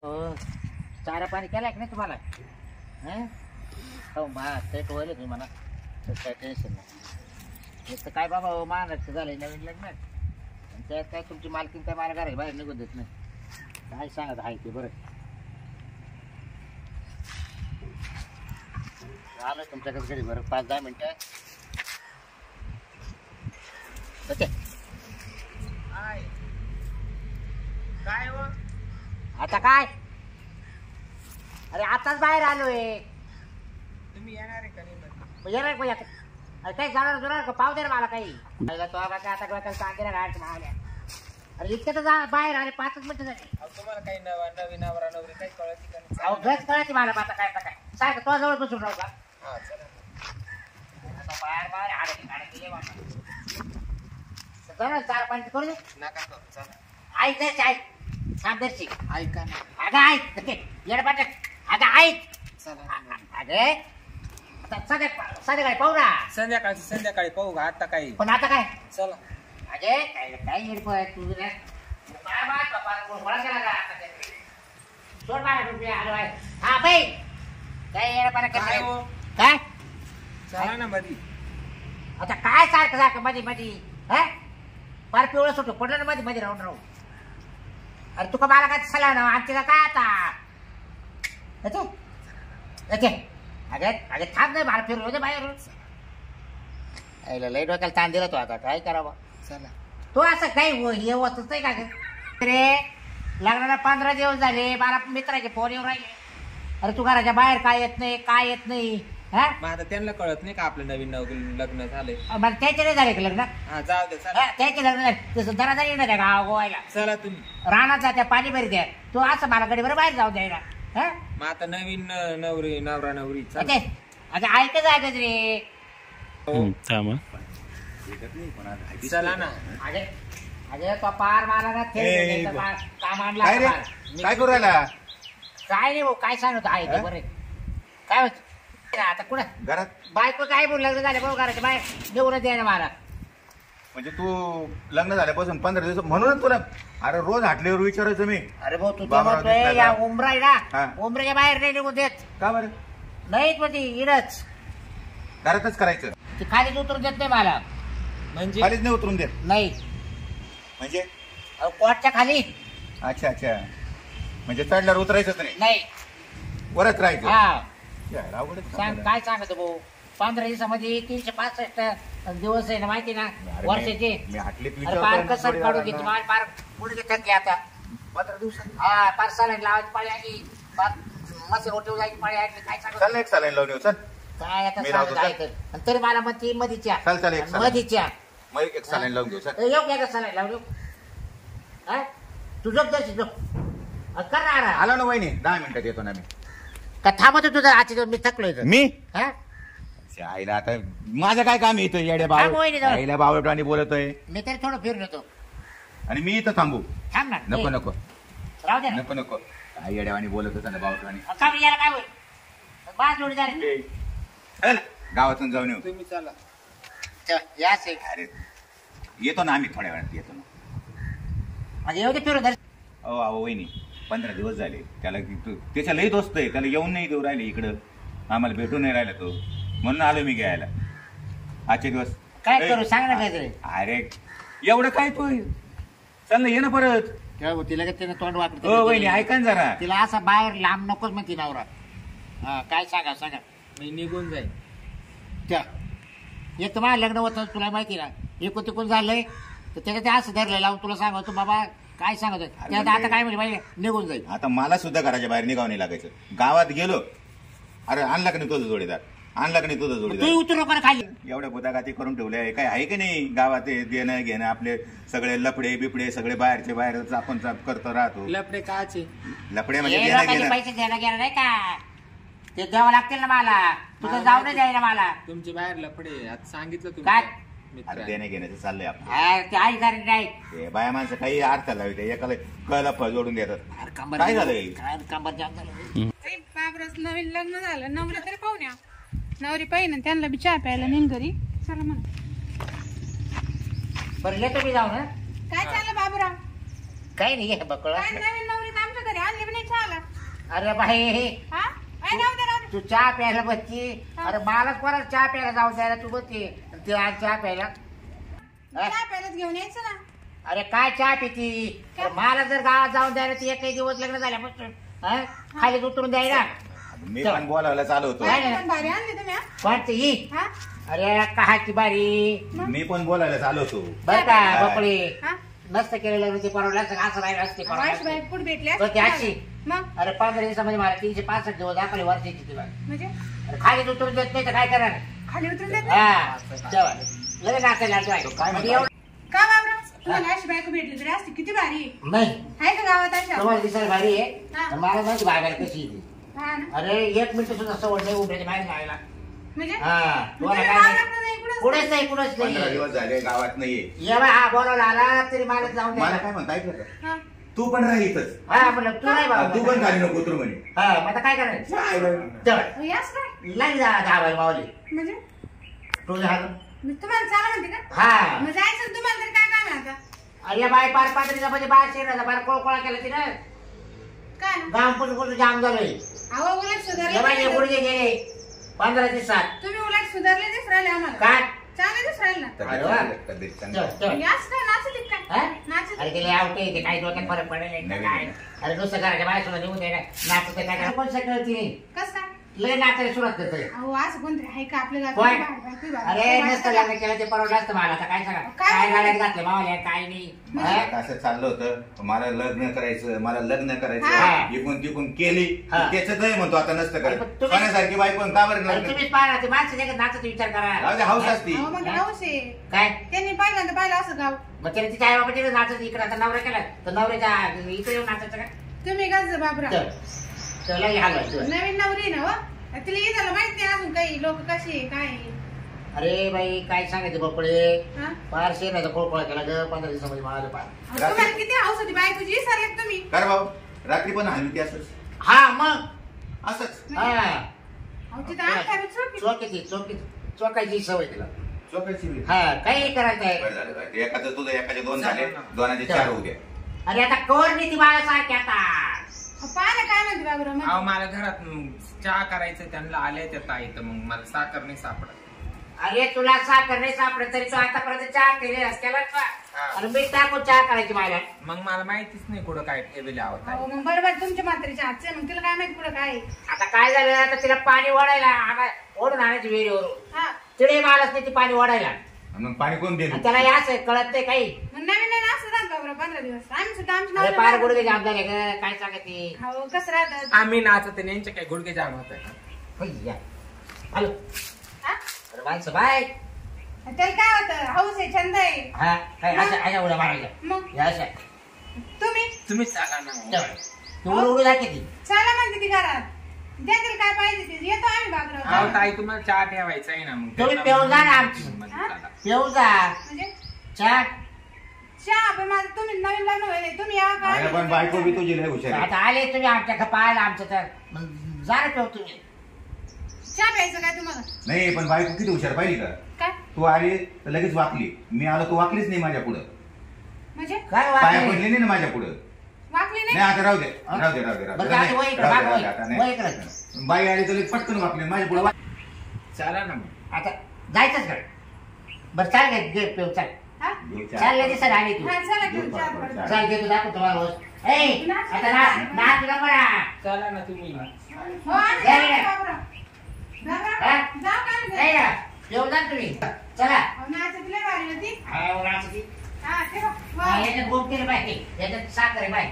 हो. चारा पाणी केलाय की नाही तुम्हाला? हो मा ते टोळले तुम्ही म्हणा, काय टेन्शन नाही. तर काय बाबा महाराष्ट्र झालंय नवीन लग्न, त्यात काय तुमची मालकीन काय मला घराच्या बाहेर निघून देत नाही. काय सांगत आहे ते बरं. आलं तुमच्याकडे घरी बरं 5-10 मिनिटं. ओके काय हो? आता काय? अरे आताच बाहेर आलोय. तुम्ही येणार आहे का नाही? येणार का? अरे काही जाणार जुणार का? पाव दे ना मला काही. पहिला तो आता सांगे ना गाडी मावल्या. अरे इतकं तर बाहेर आले 5 मिनिटं झाली. तुम्हाला काही नवीन नवरा नवरी काही कळत का नाही? अहो गच कळायची मला आता काय सांग तो जवळ बसून राहू का? हा चला. आता बाहेर आडे गेले वाटत. चला 4-5 करू दे. नका करू चला. ऐक नाही ऐक साबदर्शी ऐका ना. अगं ऐक येडपाट अगं ऐक चला अगं आता संध्याकाळी पाहू ना. संध्याकाळी पाहू का? आता काही पण आता काय चला. अगे काय येडपट तू रे. गोळा केला का आता ते? सोड मला रुपये आलो आहे. हा बाई काय येडपाट काय हो? काय चला ना मधी. आता काय सारखं मध्ये हा फार पिवळं सुटू पडलं ना मध्ये राहून. अरे तुका मला काय सला ना आमच्या काय आता अगे थांब नाही मला फिरलो दे बाहेर. लई डोक्याला ताण दिला तो. आता काय करावं? चला. तो असं काही हे होतच नाही का रे. लग्नाला 15 दिवस झाले. मला मित्राचे फोन येऊन राहिले. अरे तू घराच्या बाहेर काय येत नाही हा? मग आता त्यांना कळत नाही का आपलं नवीन लग्न झालंय? मला त्याचे नाही झाले का लग्न? हा जाऊ दे चला. त्याचे लग्न झाले तसं जरा जरी येणार गाव गोवायला. चला तुम्ही. रानात जात्या पाणी भरी द्या. तू असं मला गडीवर बाहेर जाऊ द्यायला. मग आता नवीन नवरा नवरी चला. आता ऐकच ऐकत रे. चला ना. अरे तो पार मला ना काम आणला. काय करू राहिला? काय नाही भाऊ काय सांगत आहे ते बरे. काय होत आता कुठं घरात? बायको काय बोल लग्न झालं भाऊ घराच्या बाहेर देऊन द्या ना मला. म्हणजे तू लग्न झाल्यापासून 15 दिवस म्हणूनच तुला अरे रोज हाटल्यावर विचारायचं मी. अरे भाऊ तू बाबा म्हणतोय या उमरा आहे हा. ना उमऱ्याच्या बाहेर नाही निघून देत. का बरं? नाहीत म्हणजे इडच घरातच करायचं? ती खालीच उतरून देत नाही मला. म्हणजे खालीच नाही उतरून देत नाही म्हणजे? कोर्टच्या खाली. अच्छा म्हणजे चढल्यावर उतरायचंच नाही वरच राहायचं. हा यार, अवघडच काम सांग झालं. काय सांगतो भाऊ 15 दिवसामध्ये 365 दिवस आहे ना माहिती ना अरे वर्षाचे. मी हाटलीत अरे पार विचारतो कसं काढून घेतली मला पार पुढे थकली आता 15 दिवसात. हा पार सालाईन लावायची पाळी आली. पार मस्त रोटी जायची पाळी आली. काय चल सांगतो ना एक सालाईन लावून येऊ. चल काय आता मी लावतो, सांगत आहे तर. तरी मला म्हणते मधीच्या चल एक सालाईन. मधीच्या मग एक सालाईन लावून घेऊ. चल येऊ काय कसं नाही लावू तू झोप द्यायची झोप करणार आलो ना वहिनी 10 मिनिटात येतो ना मी. का थांबत तुझं आजच्या मी थकलोय तर. मी हा आईला आता माझं काय काम येतं येड्या हा, बाव वहिनी जाऊ. आईला बावटाने बोलतोय मी तरी थोडं फिरून येतो. आणि मी इथं थांबू? थांब ना नको ए, नको राहू दे ना. नको आई येड्यावानी बोलत होता ना बावटाने. का मी याला काय होईल बाज जोडीदार चल गावातून जाऊन येऊ. तुम्ही चला. याच अरे येतो ना आम्ही थोड्या वेळात येतो ना. म्हणजे एवढे फिरून धर. अहो वहिनी 15 दिवस झाले त्याला त्याच्या लई दोस्त आहे. त्याला येऊन नाही देऊ राहिले इकडं. आम्हाला भेटून नाही राहिला तो म्हणून आलो मी घ्यायला आजचे दिवस. काय करू सांग ना काहीतरी. अरे एवढं काय तू चल ना ये ना परत. काय तिला काय तिने तोंड वाकडं हो वहिनी ऐका ना जरा. तिला असं बाहेर लांब नकोच मग ती नवरा. हा काय सांगा मी निघून जाईल. त्या एक तर माझं लग्न होतं तुला माहिती ना एकूण तिकून झालंय तर त्याला ते असं धरलं लावून तुला सांगतो बाबा काय सांगत त्यात आता काय म्हणजे माहिती निघून जाईल. आता मला सुद्धा घराच्या बाहेर निघावं नाही लागायचं. गावात गेलो अरे आणला का नाही तुझं जोडीदार? आणला का नाही तुझं तू जोडीदार? उतरू नको खाली. एवढ्या बुदागाती करून ठेवल्या काय आहे की नाही गावात? हे देणं घेणं आपले सगळे लफडे बिपडे सगळे बाहेरचे बाहेर आपण करतो राहतो. लपडे काचे? लफडे म्हणजे हे देणं लोकांचे घेणं. पैसे द्यायला गेला नाही का ते द्यावं लागतील ना मला. तुझं जाऊ नाही द्यायला मला. तुमचे बाहेर लपडे आता सांगितलं काय? तुम्ही अरे देणं घेण्याचं चाललंय आपण. ते आई घरी नाही. हे बाया माणसं काही अर्थ लावते एकाला कळला जोडून देतात. अरे कंबर काय झालंय? काय कंबर जाम झालं. बाबरच नवीन लग्न झालं नवरा तरी पाहुण्या नवरी पाहिजे त्यांना बी चहा प्यायला नेन घरी. चला म्हणा. बरं येतो मी जाऊ ना. काय चाललं बाबूराव? काही नाही बकळ काय नवीन नवरी तर आमच्या घरी आणली पण नाही चहाला. अरे बाई हा राहू दे राहू दे. तू चहा प्यायला बसची. अरे मलाच कोणाला चहा प्यायला जाऊ द्यायला तू बसते ते आज चहा प्यायला. चहा प्यायलाच घेऊन यायचं ना. अरे काय चहा पिती. मला जर गावात जाऊन द्यायला ती एकही दिवस लग्न झाल्यापासून खाली उतरून द्यायला. मी पण बोलायला चालू होतो. पण भारी आणली तुम्ही. कोणती ही. हा अरे काहाची बारी. मी पण बोलायला चालू होतो. बर का बकळी हा नसतं केलेलं म्हणजे परवडलं असं राहिलं असते वाईट बाई कुठे भेटली तो असती त्याची. तुम्हाला? मग अरे 15 दिवसामध्ये मला 365 दिवस दाखवले वर्षाची तुला. म्हणजे अरे खाली उतरून देत नाही तर काय करणार. खाली उतरून देत नाही? हा तेव्हा लगेच नाकायला लागतो. का बाबरा तुम्हाला अशी बायको भेटली तरी असती किती भारी आहे. नाही आहे का गावात अशा? तुम्हाला दिसायला भारी आहे हा. पण मला माहिती बागायला कशी आहे ती. हा ना. अरे 1 मिनिट सुद्धा सवड नाही उठायची बाहेर जायला. म्हणजे हा तुम्हाला म्हणजे काय गावाला नाही. नाही कुठंच कुठेच नाही कुठेच 15 नाही. दिवस झाले गावात नाहीये. ये बा हा बोलावला आला तरी मला जाऊन मला द्या. काय म्हणता ऐकलं का? हा. तू पण राह इथंच. हा म्हणलं तू नाही बाबा. तू पण खाली नको उतरू म्हणे. हा मग आता काय करायचं तेव्हा यास काय नाही जा बाई मावली म्हणजे तू झालं. मी तुम्हाला चाला म्हणते का? हा मग जायचं ना तुम्हाला तरी काय काम आहे आता? अरे बाय पार पात्रीचा म्हणजे बाहेर शिरला बाहेर कोळकोळा केला तिने. काय ना? गाव पण कुठं जाम झालोय. अहो उलट ये बाई हे सुधारले. गुडघे गेले 15 दिवसात. तुम्ही उलट सुधारले दिस राहिले आम्हाला. काय चांगले दिस राहिले ना. अरे वा. तब्येत चल, चांगली. चल. यास काय नाचलीत हा? काय? नाचलीत. अरे तिला आवटे ते काही डोक्यात फरक पडेल नाही का नवीन काय. अरे नुसतं घराच्या बाहेर सुद्धा निघून द्यायला नाचत काय करा कोण सगळं तिने कस काय? लय नाचायला सुरुवात करतोय. अहो असं कोणतरी आहे का आपल्या गावात? कोण? बाय, बाय, अरे बाय. नसतं लग्न केलं ते परवडलं असतं मला आता काय सांगा काय काय म्हणते? गाड्यात घातलं मावल्या काय नाही. मला हा? आता असं चाललं होतं मला लग्न करायचं मला लग्न हा. करायचं इकून तिकून केली हा. त्याच म्हणतो आता नसतं अरे पण करत तुम्ही- सोन्यासारखी बाई पण का बरं अरे लग्न तुम्हीच पाहा ते माणसं नाही का नाचत विचार करा. राहू दे, हौस असती. अहो मग हौस आहे. काय त्यांनी पहिल्यांदा पाहिलं असं गाव. मग त्याने तिच्या आई बाबा तिथे नाचत इकडे आता नवरा केला तर नवऱ्याच्या इकडे येऊन नाचायचं का. तुम्ही गज बाबरा. चला हलवायचं. नवीन नवरी ना हो. तिला हे झालं माहित नाही अजून काही लोक कशी आहे काय आहे. अरे बाई काय सांगायचं बपळे हा? फार शेणाचा कोळकोळा केला ग 15 दिवसामध्ये मला पार. अहो, तुम्हाला किती हौस होती बायकोची विसरलेत तुम्ही. कर भाऊ रात्री पण हलवी असंच हा मग असंच हा अहो तिथं अंगठ्यावर चोकी. चोकीची चोकायची सवय तिला. चोकायची वेळ. हा काही करायचं आहे. बरं झालं बरं. एकाचं तुझं एकाचे 2 झाले 2चे 4 होऊ द्या. अरे आता कवर नाही ती बाळासारखी आता. पाहिलं काय म्हणते बाबरा मग? अहो मला घरात चहा करायचं त्यांना आले त्या ताई तर मग मला साखर नाही सापडत. अरे तुला साखर नाही सापडत तरी तू आतापर्यंत चहा केली असते बरं का. हा. अरे मीठ टाकून चहा करायची मला. मग मला माहितीच नाही कुठं काय ठेवले अहो आहोत. मग बरोबर तुमच्या म्हातारीच्या हातचे मग तिला काय माहिती पुढं काय आहे. आता काय झालं आता तिला पाणी ओढायला ओढून आणायची विहिरीवरून हा तिथे मारच नाही ती पाणी ओढायला. मग पाणी कोण देईल आणि त्याला याच आहे, कळत नाही काही. मग नवीन नवीन असं राहत बाबरा 15 दिवस आम्ही सुद्धा आमच्या अरे पार नवऱ्याला- गुडघे जाम झाले ग काय सांगते. हो कसं राहत. आम्ही नाचत नाही, यांचे काय गुडघे जाम होत. हॅलो हा? अरे माणसं बाय. त्याला काय होतं हौस आहे छंद आहे. हा काय अशा अशा उड्या मारायच्या मग या अशा तुम्ही तुम्हीच सांगा ना. तू उडू जा किती. चला म्हणते ती घरात द्या तिला काय पाहिजे ते येतो आम्ही बाबरा. अहो ताई तुम्हाला चहा ठेवायचा आहे ना मग तुम्ही पिऊन जा ना आमची. चला. येऊ जा म्हणजे चहा. चहा पण माझं तुम्ही नवीन लग्न व्हायला तुम्ही या अरे पण बायको बी तुझी लय हुशार आहे. आता आले तुम्ही आमच्या पाहायला आमचं तर मग जा ना पिऊ तुम्ही. चहा प्यायचं काय तुम्हाला? नाही पण बायको किती हुशार पाहिली का काय तू आली तर लगेच वाकली मी आलो तू वाकलीच नाही माझ्या पुढं म्हणजे काय पाया वाटलं? पडली नाही ना माझ्या पुढं वाकली नाही नाही? आता राहू दे राहू दे राहू दे राहू बरं, दे. आता वय इकडं, राहू दे, मागं राहू दे, वय. आता वय नाही. इकडं. बाई आली तर लगेच पटकन वाकली माझ्या पुढे चला ना मग. आता जायचंच का बरं चाल काय घे पिऊ चाल. हा? चालले दिसत आली तू. हा, चला घेऊन चहा प्या. चाल घे तू दाखव तुम्हाला रोज. ए आता नाच तुला पडा. चला ना तुम्ही. हो आम्ही जा रे. जाऊ बाबरा. बाबरा, हा? जाऊ काय म्हणते? नाही ना पिऊ जा तुम्ही. चला अहो, नाचत लय भारी होती. हा, नाच ती. हा, ठेवा. हा, वा. याच्यात गोम केलं पाहिजे याच्यात साखर आहे बाय